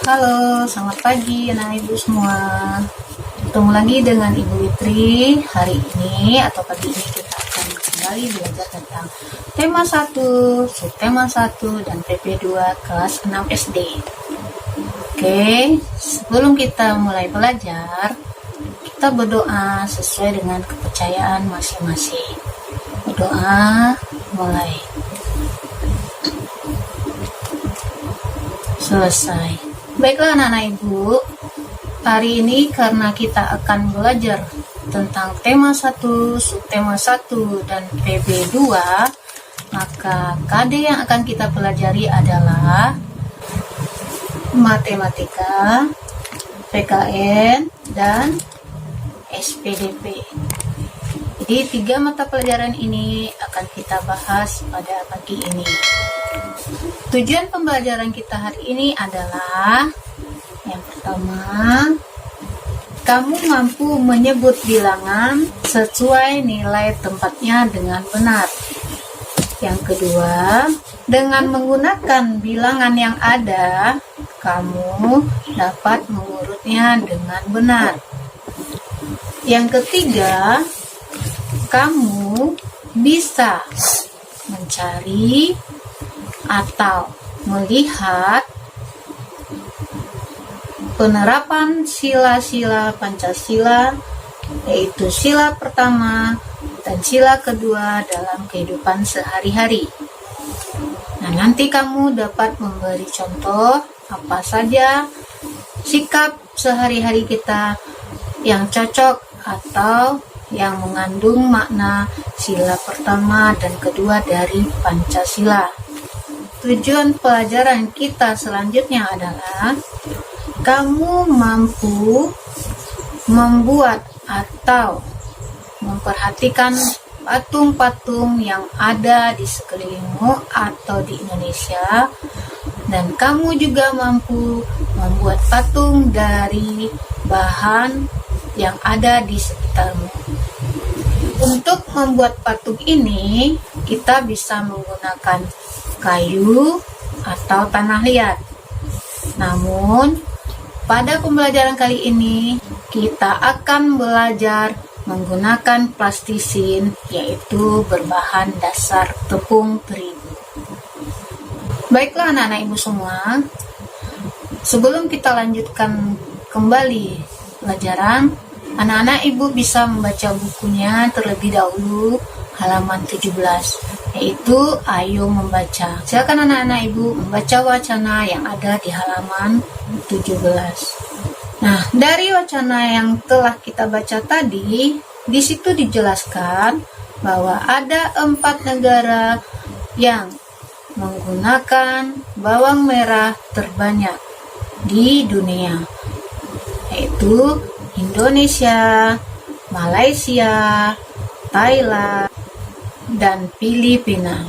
Halo, selamat pagi anak ibu semua. Ketemu lagi dengan Ibu Witri. Hari ini atau pagi ini kita akan kembali belajar tentang tema 1, subtema 1 dan PP2 kelas 6 SD. Oke, sebelum kita mulai belajar, kita berdoa sesuai dengan kepercayaan masing-masing. Berdoa mulai. Selesai. Baiklah anak-anak ibu, hari ini karena kita akan belajar tentang tema 1, subtema 1, dan PB2, maka KD yang akan kita pelajari adalah matematika, PKN, dan SPDP. Jadi 3 mata pelajaran ini akan kita bahas pada pagi ini. Tujuan pembelajaran kita hari ini adalah yang pertama, kamu mampu menyebut bilangan sesuai nilai tempatnya dengan benar. Yang kedua, dengan menggunakan bilangan yang ada, kamu dapat mengurutnya dengan benar. Yang ketiga, kamu bisa mencari atau melihat penerapan sila-sila Pancasila, yaitu sila pertama dan sila kedua dalam kehidupan sehari-hari. Nah, nanti kamu dapat memberi contoh apa saja sikap sehari-hari kita yang cocok atau yang mengandung makna sila pertama dan kedua dari Pancasila. Tujuan pelajaran kita selanjutnya adalah kamu mampu membuat atau memperhatikan patung-patung yang ada di sekelilingmu atau di Indonesia, dan kamu juga mampu membuat patung dari bahan yang ada di sekitarmu. Untuk membuat patung ini, kita bisa menggunakan kayu atau tanah liat. Namun, pada pembelajaran kali ini, kita akan belajar menggunakan plastisin, yaitu berbahan dasar tepung terigu. Baiklah anak-anak ibu semua, sebelum kita lanjutkan kembali pelajaran, anak-anak ibu bisa membaca bukunya terlebih dahulu halaman 17, yaitu Ayo Membaca. Silakan anak-anak ibu membaca wacana yang ada di halaman 17. Nah, dari wacana yang telah kita baca tadi, di situ dijelaskan bahwa ada 4 negara yang menggunakan bawang merah terbanyak di dunia, yaitu Indonesia, Malaysia, Thailand, dan Filipina.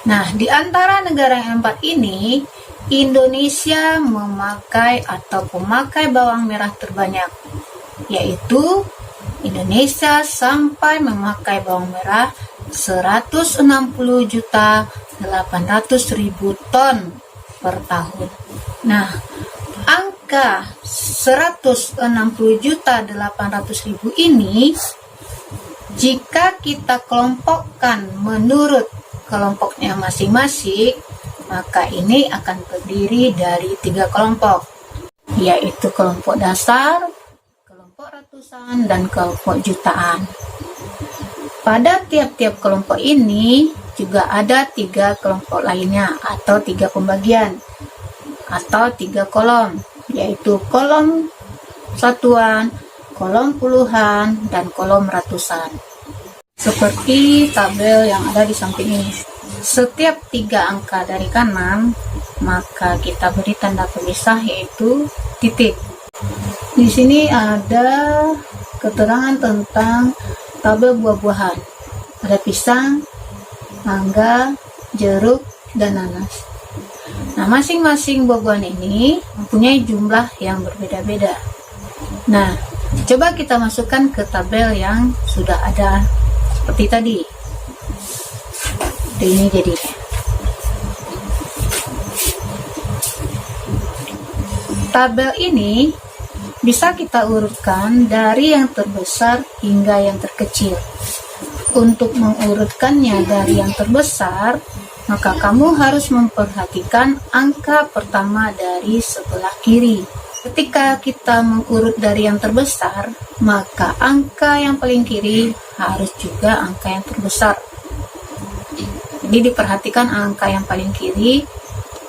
Nah, di antara negara yang 4 ini, Indonesia memakai atau pemakai bawang merah terbanyak, yaitu Indonesia sampai memakai bawang merah 160.800.000 ton per tahun. Nah, angka 160.800.000 ini jika kita kelompokkan menurut kelompoknya masing-masing, maka ini akan terdiri dari 3 kelompok, yaitu kelompok dasar, kelompok ratusan, dan kelompok jutaan. Pada tiap-tiap kelompok ini juga ada 3 kelompok lainnya atau 3 pembagian atau 3 kolom, yaitu kolom satuan, kolom puluhan, dan kolom ratusan. Seperti tabel yang ada di samping ini. Setiap 3 angka dari kanan, maka kita beri tanda pemisah yaitu titik. Di sini ada keterangan tentang tabel buah-buahan. Ada pisang, mangga, jeruk, dan nanas. Nah, masing-masing buah-buahan ini mempunyai jumlah yang berbeda-beda. Nah, coba kita masukkan ke tabel yang sudah ada seperti tadi. Ini jadinya. Tabel ini bisa kita urutkan dari yang terbesar hingga yang terkecil. Untuk mengurutkannya dari yang terbesar, maka kamu harus memperhatikan angka pertama dari sebelah kiri. Ketika kita mengurut dari yang terbesar, maka angka yang paling kiri harus juga angka yang terbesar. Jadi diperhatikan angka yang paling kiri,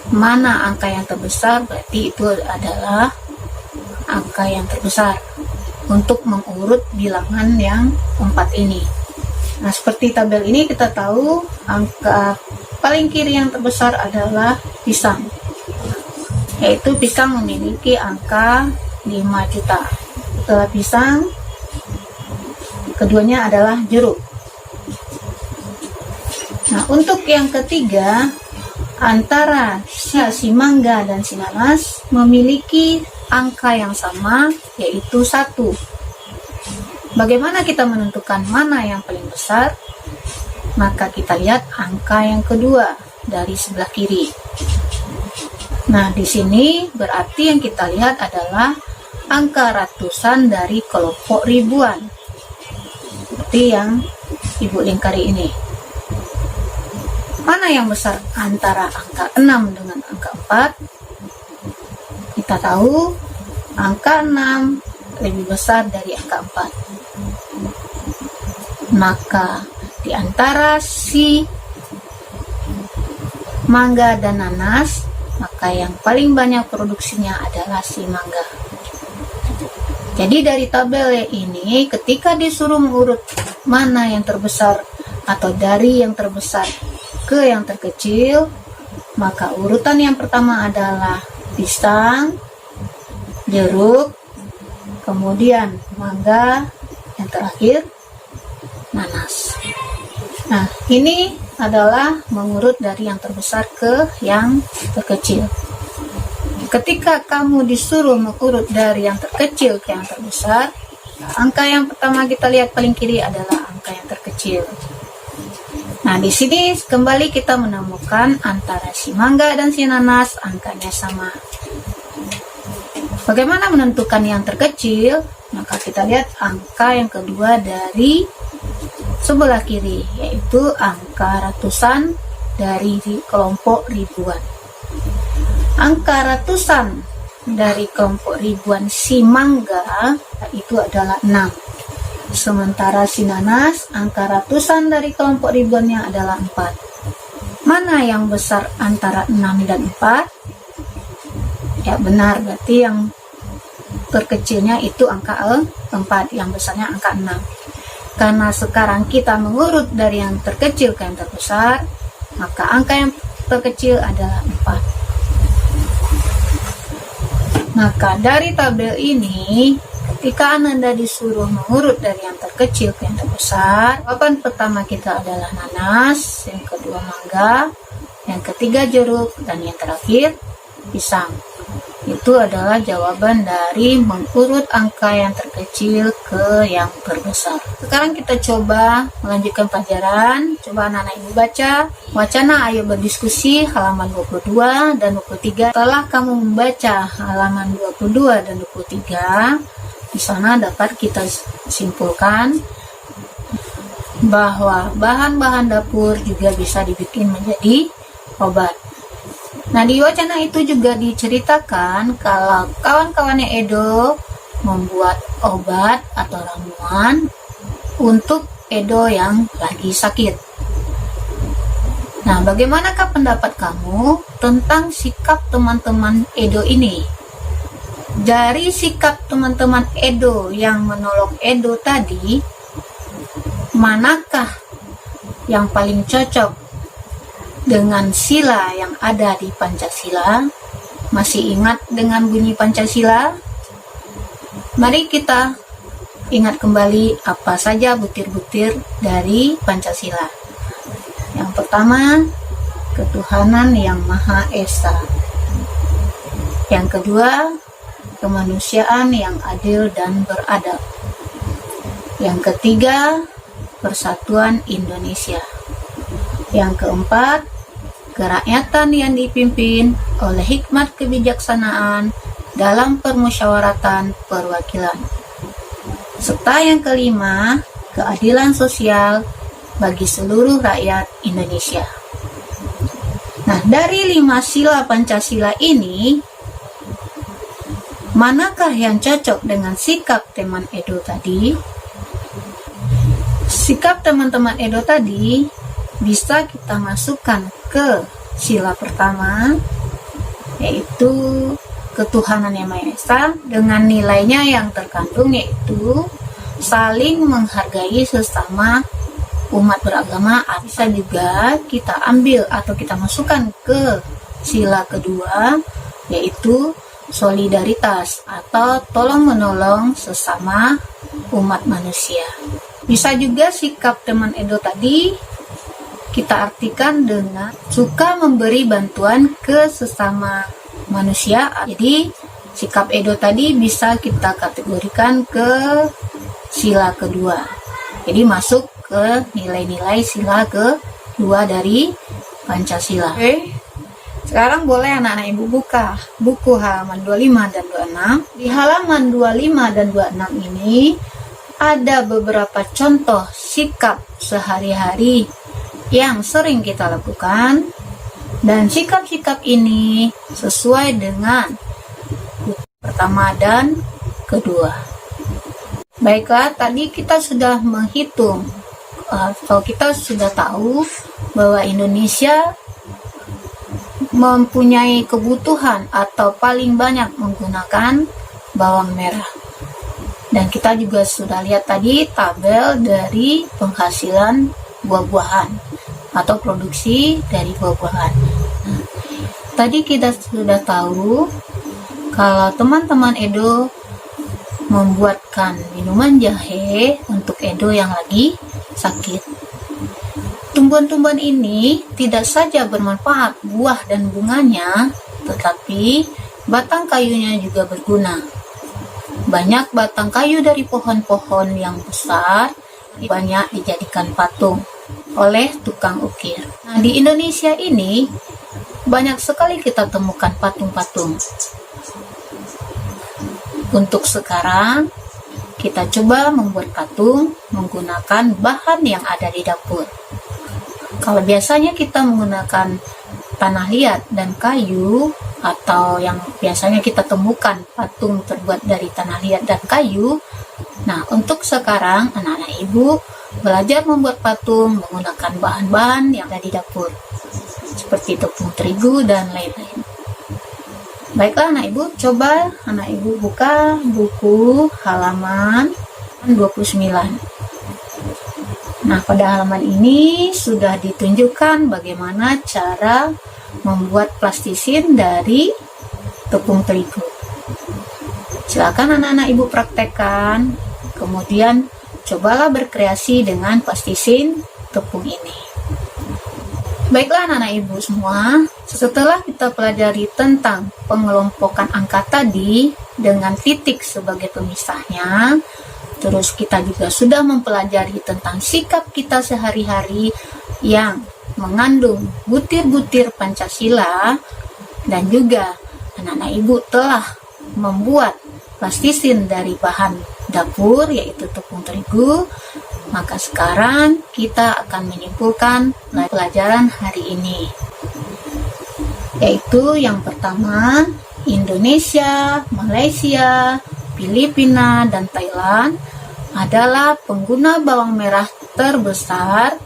mana angka yang terbesar, berarti itu adalah angka yang terbesar untuk mengurut bilangan yang 4 ini. Nah, seperti tabel ini kita tahu angka paling kiri yang terbesar adalah pisang, yaitu pisang memiliki angka 5 juta. Setelah pisang, keduanya adalah jeruk. Nah, untuk yang ketiga, antara si mangga dan si nanas memiliki angka yang sama, yaitu 1. Bagaimana kita menentukan mana yang paling besar? Maka kita lihat angka yang kedua dari sebelah kiri. Nah, di sini berarti yang kita lihat adalah angka ratusan dari kelompok ribuan. Seperti yang Ibu lingkari ini. Mana yang besar antara angka 6 dengan angka 4? Kita tahu angka 6 lebih besar dari angka 4. Maka di antara si mangga dan nanas, maka yang paling banyak produksinya adalah si mangga. Jadi dari tabel ini, ketika disuruh mengurut mana yang terbesar atau dari yang terbesar ke yang terkecil, maka urutan yang pertama adalah pisang, jeruk, kemudian mangga, yang terakhir nanas. Nah, ini adalah mengurut dari yang terbesar ke yang terkecil. Ketika kamu disuruh mengurut dari yang terkecil ke yang terbesar, angka yang pertama kita lihat paling kiri adalah angka yang terkecil. Nah, di sini kembali kita menemukan antara si mangga dan si nanas angkanya sama. Bagaimana menentukan yang terkecil? Maka kita lihat angka yang kedua dari sebelah kiri, yaitu angka ratusan dari kelompok ribuan. Angka ratusan dari kelompok ribuan si mangga itu adalah 6. Sementara si nanas, angka ratusan dari kelompok ribuannya adalah 4. Mana yang besar antara 6 dan 4? Ya benar, berarti yang terkecilnya itu angka 4, yang besarnya angka 6. Karena sekarang kita mengurut dari yang terkecil ke yang terbesar, maka angka yang terkecil adalah 4. Maka dari tabel ini, ketika Ananda disuruh mengurut dari yang terkecil ke yang terbesar, jawaban pertama kita adalah nanas, yang kedua mangga, yang ketiga jeruk, dan yang terakhir pisang. Itu adalah jawaban dari mengurut angka yang terkecil ke yang terbesar. Sekarang kita coba melanjutkan pelajaran. Coba anak-anak ibu baca. Wacana ayo berdiskusi halaman 22 dan 23. Setelah kamu membaca halaman 22 dan 23, di sana dapat kita simpulkan bahwa bahan-bahan dapur juga bisa dibikin menjadi obat. Nah, di wacana itu juga diceritakan kalau kawan-kawannya Edo membuat obat atau ramuan untuk Edo yang lagi sakit. Nah, bagaimanakah pendapat kamu tentang sikap teman-teman Edo ini? Dari sikap teman-teman Edo yang menolong Edo tadi, manakah yang paling cocok dengan sila yang ada di Pancasila? Masih ingat dengan bunyi Pancasila? Mari kita ingat kembali apa saja butir-butir dari Pancasila. Yang pertama, ketuhanan yang Maha Esa. Yang kedua, kemanusiaan yang adil dan beradab. Yang ketiga, persatuan Indonesia. Yang keempat, kerakyatan yang dipimpin oleh hikmat kebijaksanaan dalam permusyawaratan perwakilan. Serta yang kelima, keadilan sosial bagi seluruh rakyat Indonesia. Nah, dari 5 sila Pancasila ini, manakah yang cocok dengan sikap teman Edo tadi? Sikap teman-teman Edo tadi bisa kita masukkan ke sila pertama, yaitu ketuhanan yang Maha Esa, dengan nilainya yang terkandung yaitu saling menghargai sesama umat beragama. Bisa juga kita ambil atau kita masukkan ke sila kedua, yaitu solidaritas atau tolong-menolong sesama umat manusia. Bisa juga sikap teman Edo tadi kita artikan dengan suka memberi bantuan ke sesama manusia. Jadi sikap Edo tadi bisa kita kategorikan ke sila kedua. Jadi masuk ke nilai-nilai sila kedua dari Pancasila. Oke. Sekarang boleh anak-anak ibu buka buku halaman 25 dan 26. Di halaman 25 dan 26 ini ada beberapa contoh sikap sehari-hari yang sering kita lakukan, dan sikap-sikap ini sesuai dengan pertama dan kedua. Baiklah, tadi kita sudah menghitung atau kita sudah tahu bahwa Indonesia mempunyai kebutuhan atau paling banyak menggunakan bawang merah. Dan kita juga sudah lihat tadi tabel dari penghasilan buah-buahan atau produksi dari buah-buahan. Nah, tadi kita sudah tahu kalau teman-teman Edo membuatkan minuman jahe untuk Edo yang lagi sakit. Tumbuhan-tumbuhan ini tidak saja bermanfaat buah dan bunganya, tetapi batang kayunya juga berguna. Banyak batang kayu dari pohon-pohon yang besar banyak dijadikan patung oleh tukang ukir. Nah, di Indonesia ini banyak sekali kita temukan patung-patung. Untuk sekarang, kita coba membuat patung menggunakan bahan yang ada di dapur. Kalau biasanya kita menggunakan tanah liat dan kayu, atau yang biasanya kita temukan patung terbuat dari tanah liat dan kayu. Nah, untuk sekarang anak-anak ibu belajar membuat patung menggunakan bahan-bahan yang ada di dapur, seperti tepung terigu dan lain-lain. Baiklah anak ibu, coba anak ibu buka buku halaman 29. Nah, pada halaman ini sudah ditunjukkan bagaimana cara membuat plastisin dari tepung terigu. Silakan anak-anak ibu praktekkan, kemudian cobalah berkreasi dengan plastisin tepung ini. Baiklah anak-anak ibu semua, setelah kita pelajari tentang pengelompokan angka tadi dengan titik sebagai pemisahnya, terus kita juga sudah mempelajari tentang sikap kita sehari-hari yang mengandung butir-butir Pancasila, dan juga anak-anak ibu telah membuat plastisin dari bahan dapur yaitu tepung terigu. Maka sekarang kita akan menyimpulkan pelajaran hari ini, yaitu yang pertama, Indonesia, Malaysia, Filipina, dan Thailand adalah pengguna bawang merah terbesar,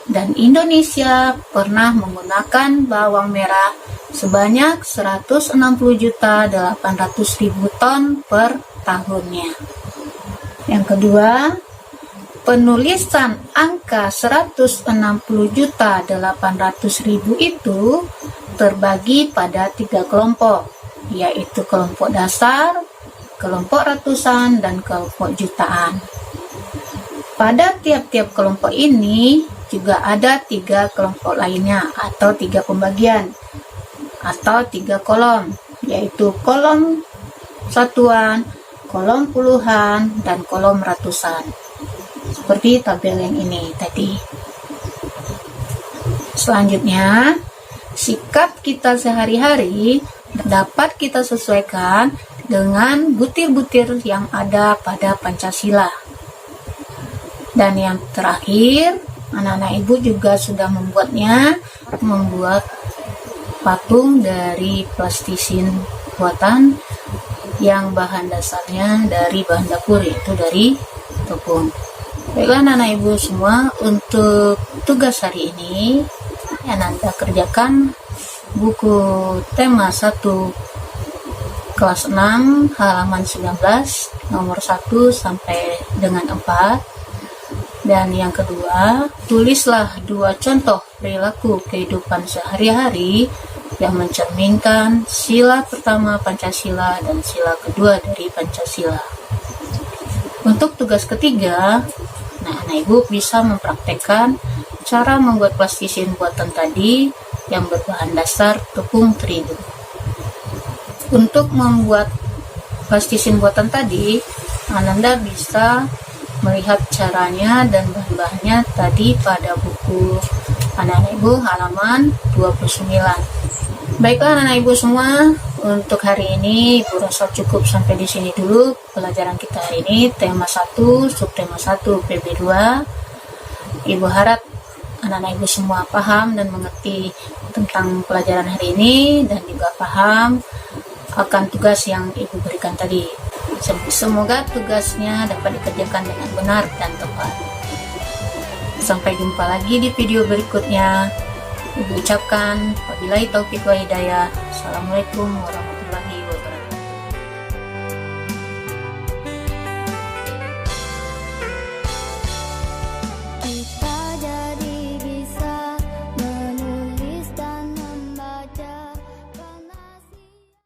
dan Indonesia pernah menggunakan bawang merah sebanyak 160.800.000 ton per tahunnya. Yang kedua, penulisan angka 160.800.000 itu terbagi pada 3 kelompok, yaitu kelompok dasar, kelompok ratusan, dan kelompok jutaan. Pada tiap-tiap kelompok ini juga ada 3 kelompok lainnya atau 3 pembagian atau 3 kolom, yaitu kolom satuan, kolom puluhan, dan kolom ratusan. Seperti tabel yang ini tadi. Selanjutnya, sikap kita sehari-hari dapat kita sesuaikan dengan butir-butir yang ada pada Pancasila. Dan yang terakhir, anak-anak ibu juga sudah membuat patung dari plastisin buatan yang bahan dasarnya dari bahan dapur, yaitu dari tepung. Baiklah anak-anak ibu semua, untuk tugas hari ini Ananda kerjakan buku tema 1 kelas 6 halaman 19 nomor 1 sampai dengan 4. Dan yang kedua, tulislah 2 contoh perilaku kehidupan sehari-hari yang mencerminkan sila pertama Pancasila dan sila kedua dari Pancasila. Untuk tugas ketiga, anak-anak ibu bisa mempraktekkan cara membuat plastisin buatan tadi yang berbahan dasar tepung terigu. Untuk membuat plastisin buatan tadi, Ananda bisa melihat caranya dan bahan-bahannya tadi pada buku anak-anak ibu halaman 29. Baiklah anak-anak ibu semua, untuk hari ini ibu rasa cukup sampai di sini dulu pelajaran kita hari ini, tema 1, subtema 1 PB2. Ibu harap anak-anak ibu semua paham dan mengerti tentang pelajaran hari ini dan juga paham akan tugas yang ibu berikan tadi. Semoga tugasnya dapat dikerjakan dengan benar dan tepat. Sampai jumpa lagi di video berikutnya. Ibu ucapkan wabillahi taufiq wa hidayah. Assalamualaikum warahmatullahi wabarakatuh.